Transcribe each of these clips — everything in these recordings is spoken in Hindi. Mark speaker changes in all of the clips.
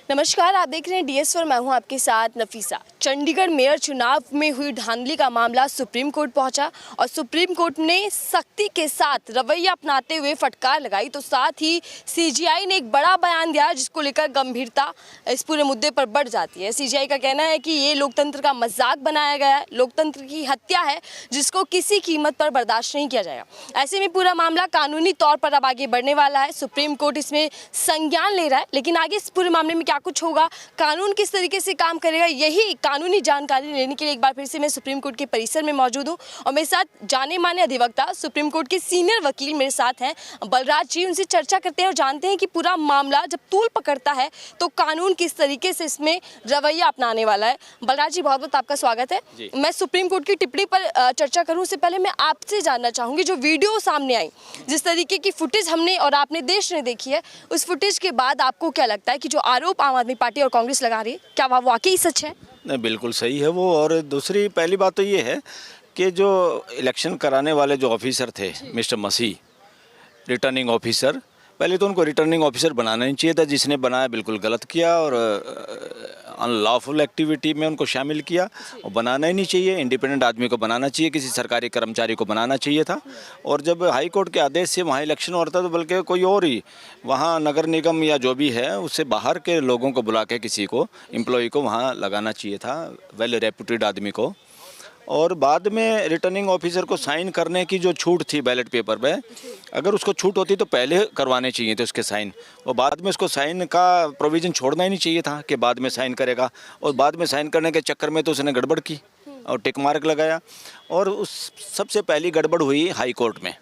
Speaker 1: नमस्कार, आप देख रहे हैं डीएस4। मैं हूं आपके साथ नफीसा। चंडीगढ़ मेयर चुनाव में हुई धांधली का मामला सुप्रीम कोर्ट पहुंचा और सुप्रीम कोर्ट ने सख्ती के साथ रवैया अपनाते हुए फटकार लगाई। तो साथ ही सीजीआई ने एक बड़ा बयान दिया जिसको लेकर गंभीरता इस पूरे मुद्दे पर बढ़ जाती है। सीजीआई का कहना है कि ये लोकतंत्र का मजाक बनाया गया है, लोकतंत्र की हत्या है जिसको किसी कीमत पर बर्दाश्त नहीं किया जाएगा। ऐसे में पूरा मामला कानूनी तौर पर अब आगे बढ़ने वाला है। सुप्रीम कोर्ट इसमें संज्ञान ले रहा है, लेकिन आगे इस पूरे मामले में क्या कुछ होगा, कानून किस तरीके से काम करेगा, यही कानूनी जानकारी लेने के लिए एक बार फिर से मैं सुप्रीम कोर्ट के परिसर में मौजूद हूं और मेरे साथ जाने माने अधिवक्ता सुप्रीम कोर्ट के सीनियर वकील मेरे साथ हैं बलराज जी। उनसे चर्चा करते हैं और जानते हैं कि पूरा मामला जब तूल पकड़ता है तो कानून किस तरीके से इसमें रवैया अपनाने वाला है। बलराज जी, बहुत बहुत आपका स्वागत है। मैं सुप्रीम कोर्ट की टिप्पणी पर चर्चा करूं उससे पहले मैं आपसे जानना चाहूंगी, जो वीडियो सामने आई, जिस तरीके की फुटेज हमने और आपने देश ने देखी है, उस फुटेज के बाद आपको क्या लगता है कि जो आरोप आम आदमी पार्टी और कांग्रेस लगा रही है, क्या वह वाकई सच है?
Speaker 2: नहीं, बिल्कुल सही है वो। और दूसरी पहली बात तो ये है कि जो इलेक्शन कराने वाले जो ऑफिसर थे मिस्टर मसीह, रिटर्निंग ऑफिसर, पहले तो उनको रिटर्निंग ऑफिसर बनाना नहीं चाहिए था। जिसने बनाया बिल्कुल गलत किया और अनलॉफुल एक्टिविटी में उनको शामिल किया। और बनाना ही नहीं चाहिए, इंडिपेंडेंट आदमी को बनाना चाहिए, किसी सरकारी कर्मचारी को बनाना चाहिए था। और जब हाई कोर्ट के आदेश से वहाँ इलेक्शन हो रहा था तो बल्कि कोई और ही वहाँ नगर निगम या जो भी है उससे बाहर के लोगों को बुला के किसी को, एम्प्लॉय को वहाँ लगाना चाहिए था, वेल रेप्यूटेड आदमी को। और बाद में रिटर्निंग ऑफिसर को साइन करने की जो छूट थी बैलेट पेपर पे, अगर उसको छूट होती तो पहले करवाने चाहिए थे उसके साइन, और बाद में उसको साइन का प्रोविज़न छोड़ना ही नहीं चाहिए था कि बाद में साइन करेगा। और बाद में साइन करने के चक्कर में तो उसने गड़बड़ की और टिक मार्क लगाया। और उस सबसे पहली गड़बड़ हुई हाई कोर्ट में।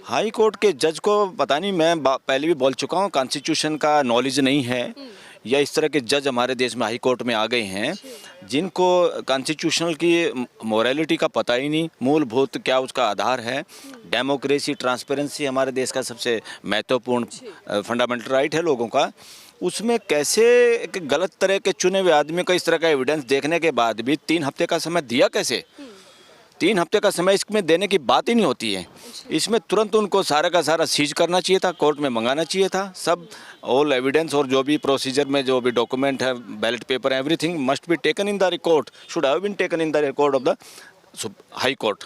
Speaker 2: हाई कोर्ट के जज को पता नहीं, मैं पहले भी बोल चुका हूँ, कॉन्स्टिट्यूशन का नॉलेज नहीं है, या इस तरह के जज हमारे देश में हाई कोर्ट में आ गए हैं जिनको कॉन्स्टिट्यूशनल की मोरालिटी का पता ही नहीं, मूलभूत क्या उसका आधार है। डेमोक्रेसी, ट्रांसपेरेंसी हमारे देश का सबसे महत्वपूर्ण फंडामेंटल राइट है लोगों का। उसमें कैसे एक गलत तरह के चुने हुए आदमी को इस तरह का एविडेंस देखने के बाद भी 3 हफ्ते का समय दिया कैसे? 3 हफ्ते का समय इसमें देने की बात ही नहीं होती है। इसमें तुरंत उनको सारा का सारा सीज करना चाहिए था, कोर्ट में मंगाना चाहिए था। सब ऑल एविडेंस और जो भी प्रोसीजर में जो भी डॉक्यूमेंट है, ballot paper, everything must be taken in the record, should have been taken in the record of the high court.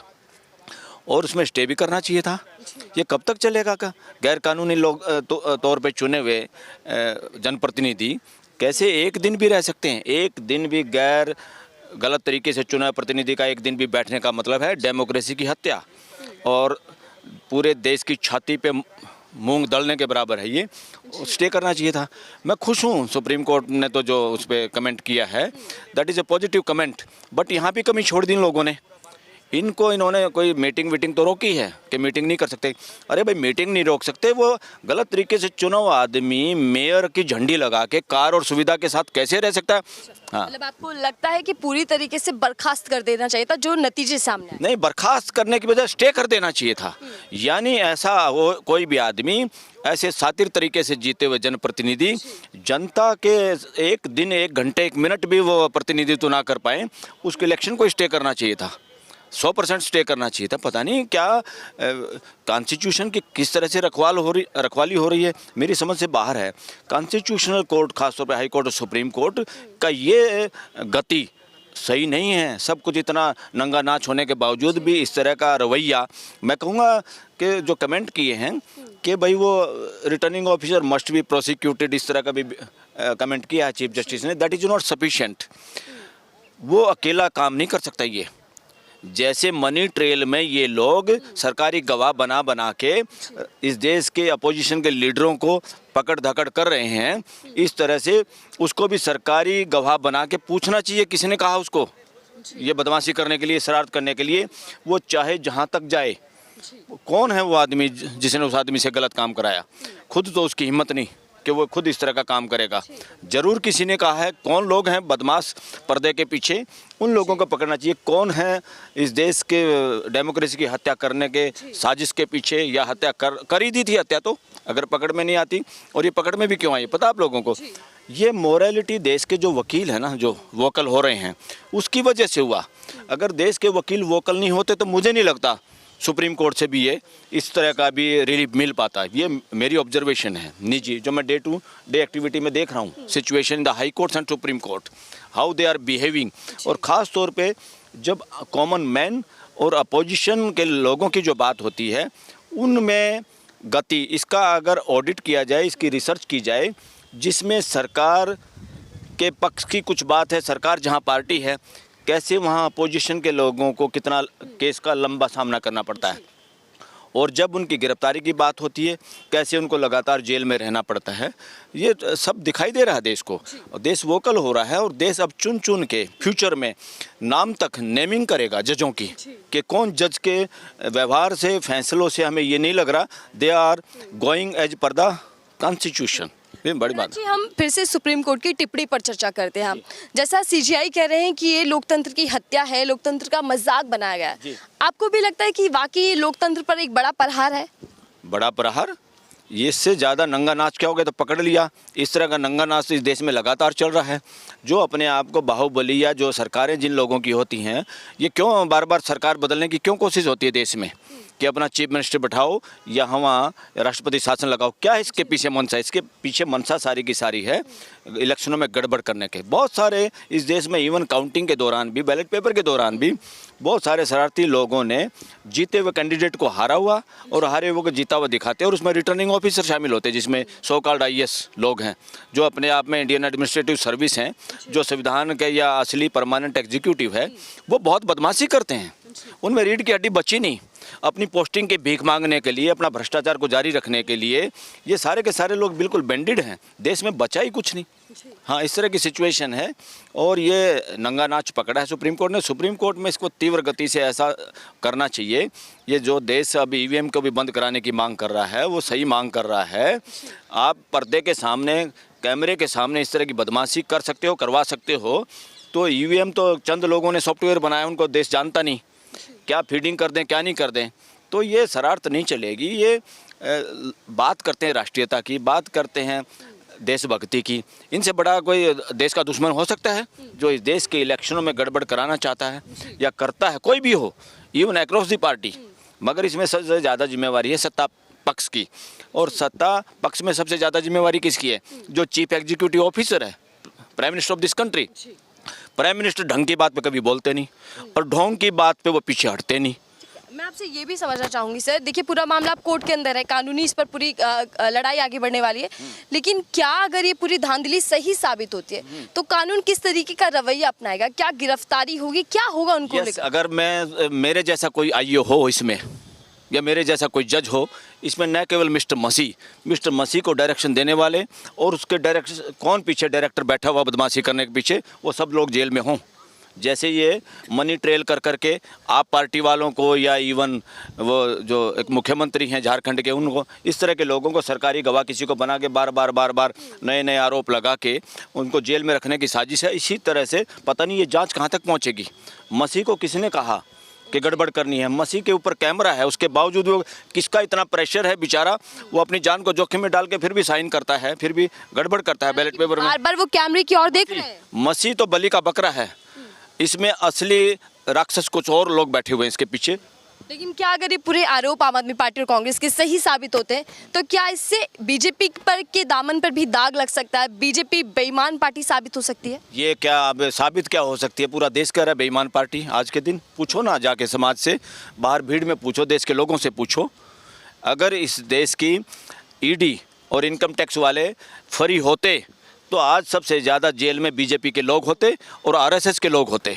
Speaker 2: और उसमें स्टे भी करना चाहिए था। ये कब तक चलेगा? का गैर कानूनी लोग तौर पे चुने हुए जनप्रतिनिधि कैसे एक दिन भी रह सकते हैं? एक दिन भी गैर गलत तरीके से चुना प्रतिनिधि का एक दिन भी बैठने का मतलब है डेमोक्रेसी की हत्या और पूरे देश की छाती पे मूंग दलने के बराबर है। ये स्टे करना चाहिए था। मैं खुश हूँ सुप्रीम कोर्ट ने तो जो उस पर कमेंट किया है, that is a positive comment. But यहाँ भी कमी छोड़ दी इन लोगों ने। इन्होंने कोई मीटिंग वीटिंग तो रोकी है कि मीटिंग नहीं कर सकते। अरे भाई, मीटिंग नहीं रोक सकते, वो गलत तरीके से चुना हुआ आदमी मेयर की झंडी लगा के कार और सुविधा के साथ कैसे रह सकता है? हाँ,
Speaker 1: मतलब आपको लगता है कि पूरी तरीके से बर्खास्त कर देना चाहिए था जो नतीजे सामने आए?
Speaker 2: नहीं, बर्खास्त करने की बजाय स्टे कर देना चाहिए था। यानी ऐसा वो कोई भी आदमी ऐसे सातिर तरीके से जीते हुए जनप्रतिनिधि जनता के एक दिन, एक घंटे, एक मिनट भी वो प्रतिनिधित्व ना कर पाए, उसके इलेक्शन को स्टे करना चाहिए था, 100% स्टे करना चाहिए था। पता नहीं क्या कॉन्स्टिट्यूशन की किस तरह से रखवाली हो रही है, मेरी समझ से बाहर है। कॉन्स्टिट्यूशनल कोर्ट, खासतौर पे हाई कोर्ट और सुप्रीम कोर्ट का ये गति सही नहीं है। सब कुछ इतना नंगा नाच होने के बावजूद भी इस तरह का रवैया, मैं कहूँगा कि जो कमेंट किए हैं कि भाई वो returning officer must be prosecuted, इस तरह का भी कमेंट किया है चीफ जस्टिस ने, दैट इज़ नॉट सफिशिएंट। वो अकेला काम नहीं कर सकता। ये जैसे मनी ट्रेल में ये लोग सरकारी गवाह बना बना के इस देश के अपोजिशन के लीडरों को पकड़ धकड़ कर रहे हैं, इस तरह से उसको भी सरकारी गवाह बना के पूछना चाहिए किसी ने कहा उसको ये बदमाशी करने के लिए, शरारत करने के लिए, वो चाहे जहाँ तक जाए। कौन है वो आदमी जिसने उस आदमी से गलत काम कराया? खुद तो उसकी हिम्मत नहीं कि वो खुद इस तरह का काम करेगा। जरूर किसी ने कहा है। कौन लोग हैं बदमाश पर्दे के पीछे, उन लोगों को पकड़ना चाहिए। कौन है इस देश के डेमोक्रेसी की हत्या करने के साजिश के पीछे, या हत्या कर ही दी थी हत्या तो, अगर पकड़ में नहीं आती। और ये पकड़ में भी क्यों आई पता आप लोगों को? ये मोरालिटी देश के जो वकील हैं ना, जो वोकल हो रहे हैं, उसकी वजह से हुआ। अगर देश के वकील वोकल नहीं होते तो मुझे नहीं लगता सुप्रीम कोर्ट से भी ये इस तरह का भी रिलीफ मिल पाता है। ये मेरी ऑब्जर्वेशन है निजी, जो मैं डे टू डे एक्टिविटी में देख रहा हूँ situation in the high courts and supreme court, how they are behaving. और ख़ास तौर पे जब कॉमन मैन और अपोजिशन के लोगों की जो बात होती है उनमें गति, इसका अगर ऑडिट किया जाए, इसकी रिसर्च की जाए, जिसमें सरकार के पक्ष की कुछ बात है, सरकार जहां पार्टी है, कैसे वहां अपोजिशन के लोगों को कितना केस का लंबा सामना करना पड़ता है, और जब उनकी गिरफ्तारी की बात होती है कैसे उनको लगातार जेल में रहना पड़ता है, ये सब दिखाई दे रहा है देश को। और देश वोकल हो रहा है और देश अब चुन चुन के फ्यूचर में नाम तक नेमिंग करेगा जजों की, कि कौन जज के व्यवहार से, फैसलों से हमें ये नहीं लग रहा they are going as per the constitution. ये बड़ी बात
Speaker 1: जी, हम फिर से सुप्रीम कोर्ट की टिप्पणी पर चर्चा करते हैं। हम जैसा सीजीआई कह रहे हैं कि ये लोकतंत्र की हत्या है, लोकतंत्र का मजाक बनाया गया है, आपको भी लगता है कि वाकई लोकतंत्र पर एक बड़ा प्रहार है?
Speaker 2: बड़ा प्रहार, ये इससे ज़्यादा नंगा नाच क्या हो गया तो पकड़ लिया। इस तरह का नंगा नाच इस देश में लगातार चल रहा है। जो अपने आप को बाहुबली या जो सरकारें जिन लोगों की होती हैं, ये क्यों बार बार सरकार बदलने की क्यों कोशिश होती है देश में, कि अपना चीफ मिनिस्टर बैठाओ या वहाँ राष्ट्रपति शासन लगाओ? क्या है इसके पीछे मंशा? इसके पीछे मंशा सारी की सारी है इलेक्शनों में गड़बड़ करने के। बहुत सारे इस देश में इवन काउंटिंग के दौरान भी, बैलेट पेपर के दौरान भी बहुत सारे शरारती लोगों ने जीते हुए कैंडिडेट को हारा हुआ और हारे हुए को जीता हुआ दिखाते हैं, और उसमें रिटर्निंग ऑफिसर शामिल होते हैं, जिसमें सो कॉल्ड IAS लोग हैं, जो अपने आप में इंडियन एडमिनिस्ट्रेटिव सर्विस हैं, जो संविधान के या असली परमानेंट एग्जीक्यूटिव है, वो बहुत बदमाशी करते हैं। उनमें रीढ़ की हड्डी बची नहीं। अपनी पोस्टिंग के भीख मांगने के लिए, अपना भ्रष्टाचार को जारी रखने के लिए ये सारे के सारे लोग बिल्कुल बेंडेड हैं। देश में बचा ही कुछ नहीं। हाँ, इस तरह की सिचुएशन है और ये नंगा नाच पकड़ा है सुप्रीम कोर्ट ने। सुप्रीम कोर्ट में इसको तीव्र गति से ऐसा करना चाहिए। ये जो देश अब EVM को भी बंद कराने की मांग कर रहा है, वो सही मांग कर रहा है। आप पर्दे के सामने, कैमरे के सामने इस तरह की बदमाशी कर सकते हो, करवा सकते हो, तो EVM तो चंद लोगों ने सॉफ्टवेयर बनाया, उनको देश जानता नहीं, क्या फीडिंग कर दें क्या नहीं कर दें, तो ये शरारत नहीं चलेगी। ये बात करते हैं राष्ट्रीयता की, बात करते हैं देशभक्ति की, इनसे बड़ा कोई देश का दुश्मन हो सकता है जो इस देश के इलेक्शनों में गड़बड़ कराना चाहता है या करता है? कोई भी हो, इवन अक्रॉस दी पार्टी। मगर इसमें सबसे ज़्यादा जिम्मेवारी है सत्ता पक्ष की, और सत्ता पक्ष में सबसे ज़्यादा जिम्मेवारी किसकी है? जो चीफ एग्जीक्यूटिव ऑफिसर है, prime minister of this country. Prime minister ढंग की बात पे कभी बोलते नहीं और ढोंग की बात पे वो पीछे हटते नहीं।
Speaker 1: मैं आपसे ये भी समझना चाहूँगी सर, देखिए पूरा मामला अब कोर्ट के अंदर है, कानूनी इस पर पूरी लड़ाई आगे बढ़ने वाली है, लेकिन क्या अगर ये पूरी धांधली सही साबित होती है तो कानून किस तरीके का रवैया अपनाएगा? क्या गिरफ्तारी होगी, क्या होगा उनको लेकर?
Speaker 2: अगर मेरे जैसा कोई IAS हो इसमें, या मेरे जैसा कोई जज हो इसमें, न केवल मिस्टर मसीह को डायरेक्शन देने वाले और उसके डायरेक्शन कौन पीछे डायरेक्टर बैठा हुआ बदमाशी करने के पीछे, वो सब लोग जेल में हों। जैसे ये मनी ट्रेल कर करके आप पार्टी वालों को या इवन वो जो एक मुख्यमंत्री हैं झारखंड के, उनको, इस तरह के लोगों को सरकारी गवाह किसी को बना के बार बार नए आरोप लगा के उनको जेल में रखने की साजिश है। इसी तरह से पता नहीं ये जांच कहाँ तक पहुँचेगी। मसीह को किसने कहा कि गड़बड़ करनी है? मसीह के ऊपर कैमरा है, उसके बावजूद वो किसका इतना प्रेशर है बेचारा, वो अपनी जान को जोखिम में डाल के फिर भी साइन करता है, फिर भी गड़बड़ करता है बैलेट पेपर में।
Speaker 1: बार बार वो कैमरे की ओर देख रहे हैं।
Speaker 2: मसीह तो बलि का बकरा है, इसमें असली राक्षस कुछ और लोग बैठे हुए हैं इसके पीछे।
Speaker 1: लेकिन क्या अगर ये पूरे आरोप आम आदमी पार्टी और कांग्रेस के सही साबित होते हैं तो क्या इससे बीजेपी पर के दामन पर भी दाग लग सकता है? बीजेपी बेईमान पार्टी साबित हो सकती है?
Speaker 2: ये क्या अब साबित क्या हो सकती है? पूरा देश कह रहा है बेईमान पार्टी आज के दिन। पूछो ना जाके समाज से, बाहर भीड़ में पूछो, देश के लोगों से पूछो। अगर इस देश की ED और इनकम टैक्स वाले फ्री होते तो आज सबसे ज़्यादा जेल में बीजेपी के लोग होते और RSS के लोग होते।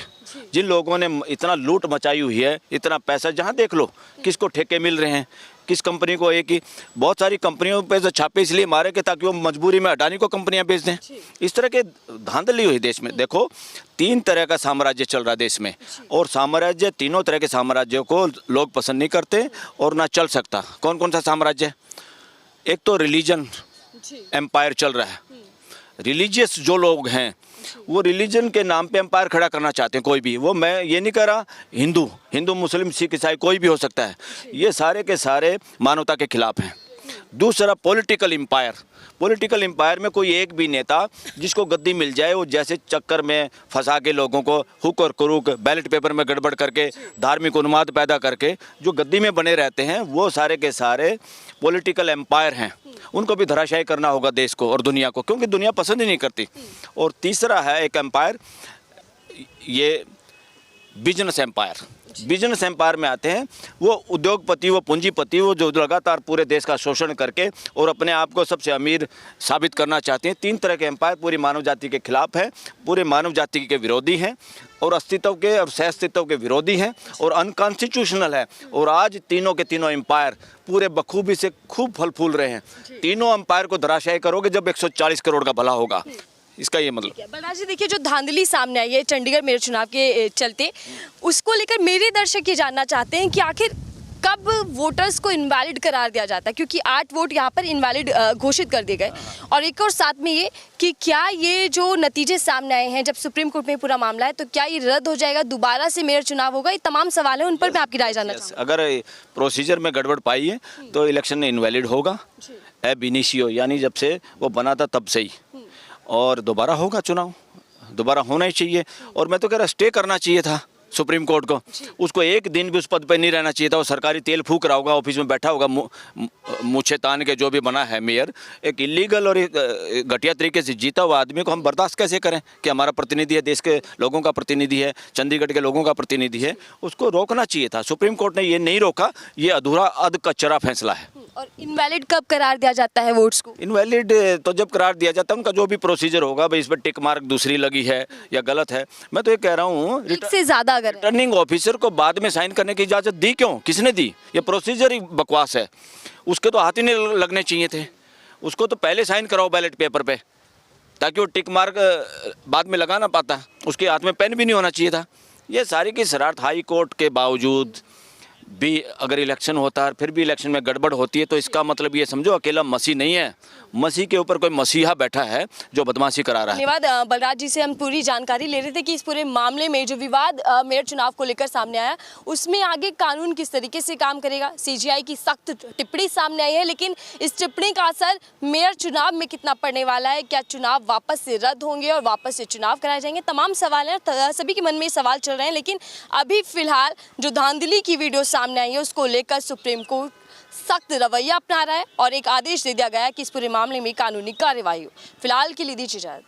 Speaker 2: जिन लोगों ने इतना लूट मचाई हुई है, इतना पैसा, जहाँ देख लो किसको ठेके मिल रहे हैं, किस कंपनी को, एक ही बहुत सारी कंपनियों पे तो छापे इसलिए मारे कि ताकि वो मजबूरी में अडानी को कंपनियां बेच दें। इस तरह के धांधली हुई देश में। देखो 3 तरह का साम्राज्य चल रहा है देश में, और साम्राज्य, तीनों तरह के साम्राज्यों को लोग पसंद नहीं करते और ना चल सकता। कौन कौन सा साम्राज्य? एक तो रिलीजन एम्पायर चल रहा है। रिलीजियस जो लोग हैं वो रिलीजन के नाम पे एम्पायर खड़ा करना चाहते हैं। कोई भी, वो मैं ये नहीं कह रहा हिंदू मुस्लिम सिख ईसाई कोई भी हो सकता है, ये सारे के सारे मानवता के खिलाफ हैं। दूसरा पॉलिटिकल एम्पायर। पॉलिटिकल एम्पायर में कोई एक भी नेता जिसको गद्दी मिल जाए वो जैसे चक्कर में फंसा के लोगों को हुक और क्रूक बैलेट पेपर में गड़बड़ करके धार्मिक उन्माद पैदा करके जो गद्दी में बने रहते हैं वो सारे के सारे पॉलिटिकल एम्पायर हैं। उनको भी धराशायी करना होगा देश को और दुनिया को, क्योंकि दुनिया पसंद ही नहीं करती। और तीसरा है एक एम्पायर, ये बिजनेस एम्पायर। बिजनेस एम्पायर में आते हैं वो उद्योगपति, वो पूंजीपति, वो जो लगातार पूरे देश का शोषण करके और अपने आप को सबसे अमीर साबित करना चाहते हैं। तीन तरह के एम्पायर पूरी मानव जाति के खिलाफ हैं, पूरे मानव जाति के विरोधी हैं और अस्तित्व के और सह अस्तित्व के विरोधी हैं और अनकॉन्स्टिट्यूशनल है। और आज तीनों के तीनों एम्पायर पूरे बखूबी से खूब फल फूल रहे हैं। तीनों एम्पायर को धराशायी करोगे जब 140 करोड़ का भला होगा, इसका ये मतलब।
Speaker 1: बलराज जी देखिए, जो धांधली सामने आई है चंडीगढ़ मेयर चुनाव के चलते, उसको लेकर मेरे दर्शक ये जानना चाहते हैं कि आखिर कब वोटर्स को इनवैलिड करार दिया जाता है, क्योंकि 8 वोट यहाँ पर इनवैलिड घोषित कर दिए गए। और एक और साथ में ये कि क्या ये जो नतीजे सामने आए हैं जब सुप्रीम कोर्ट में पूरा मामला है, तो क्या ये रद्द हो जाएगा, दोबारा से मेयर चुनाव होगा? ये तमाम सवाल हैं, उन पर मैं आपकी राय जानना चाहूँगा।
Speaker 2: अगर प्रोसीजर में गड़बड़ पाई है तो इलेक्शन इनवैलिड होगा एब इनिशियो, यानी जब से वो बना था तब से ही, और दोबारा होगा चुनाव, दोबारा होना ही चाहिए। और मैं तो कह रहा स्टे करना चाहिए था सुप्रीम कोर्ट को, उसको एक दिन भी उस पद पे नहीं रहना चाहिए था। वो सरकारी तेल फूक रहा होगा, ऑफिस में बैठा होगा मुँछे तान के, जो भी बना है मेयर। एक इलीगल और घटिया तरीके से जीता हुआ आदमी को हम बर्दाश्त कैसे करें कि हमारा प्रतिनिधि है, देश के लोगों का प्रतिनिधि है, चंडीगढ़ के लोगों का प्रतिनिधि है। उसको रोकना चाहिए था। सुप्रीम कोर्ट ने ये नहीं रोका, ये अधूरा अधकचरा फैसला है।
Speaker 1: और इनवैलिड कब करार दिया जाता है वोट्स को?
Speaker 2: इनवैलिड तो जब करार दिया जाता है, उनका जो भी प्रोसीजर होगा, भाई इस पर टिक मार्क दूसरी लगी है या गलत है। मैं तो ये कह रहा हूँ,
Speaker 1: एक से ज्यादा अगर
Speaker 2: रिटर्निंग ऑफिसर को बाद में साइन करने की इजाज़त दी क्यों? किसने दी? ये प्रोसीजर ही बकवास है। उसके तो हाथ ही नहीं लगने चाहिए थे। उसको तो पहले साइन कराओ बैलेट पेपर पे, ताकि वो टिक मार्क बाद में लगा ना पाता। उसके हाथ में पेन भी नहीं होना चाहिए था। ये सारी की शरारत हाई कोर्ट के बावजूद भी अगर इलेक्शन होता है फिर भी इलेक्शन में गड़बड़ होती है, तो इसका मतलब ये समझो अकेला मसीह नहीं है, मसीह के ऊपर कोई मसीहा बैठा है जो बदमाशी करा रहा है।
Speaker 1: धन्यवाद बलराज जी से हम पूरी जानकारी ले रहे थे कि इस पूरे मामले में जो विवाद मेयर चुनाव को लेकर सामने आया, उसमें आगे कानून किस तरीके से काम करेगा। सीजीआई की सख्त टिप्पणी सामने आई है, लेकिन इस टिप्पणी का असर मेयर चुनाव में कितना पड़ने वाला है? क्या चुनाव वापस से रद्द होंगे और वापस से चुनाव कराए जाएंगे? तमाम सवाल हैं, सभी के मन में सवाल चल रहे हैं। लेकिन अभी फिलहाल जो धांधली की वीडियो सामने आई है, उसको लेकर सुप्रीम कोर्ट सख्त रवैया अपना रहा है और एक आदेश दे दिया गया है कि इस पूरे मामले में कानूनी कार्रवाई हो। फिलहाल के लिए दीजिए इजाजत।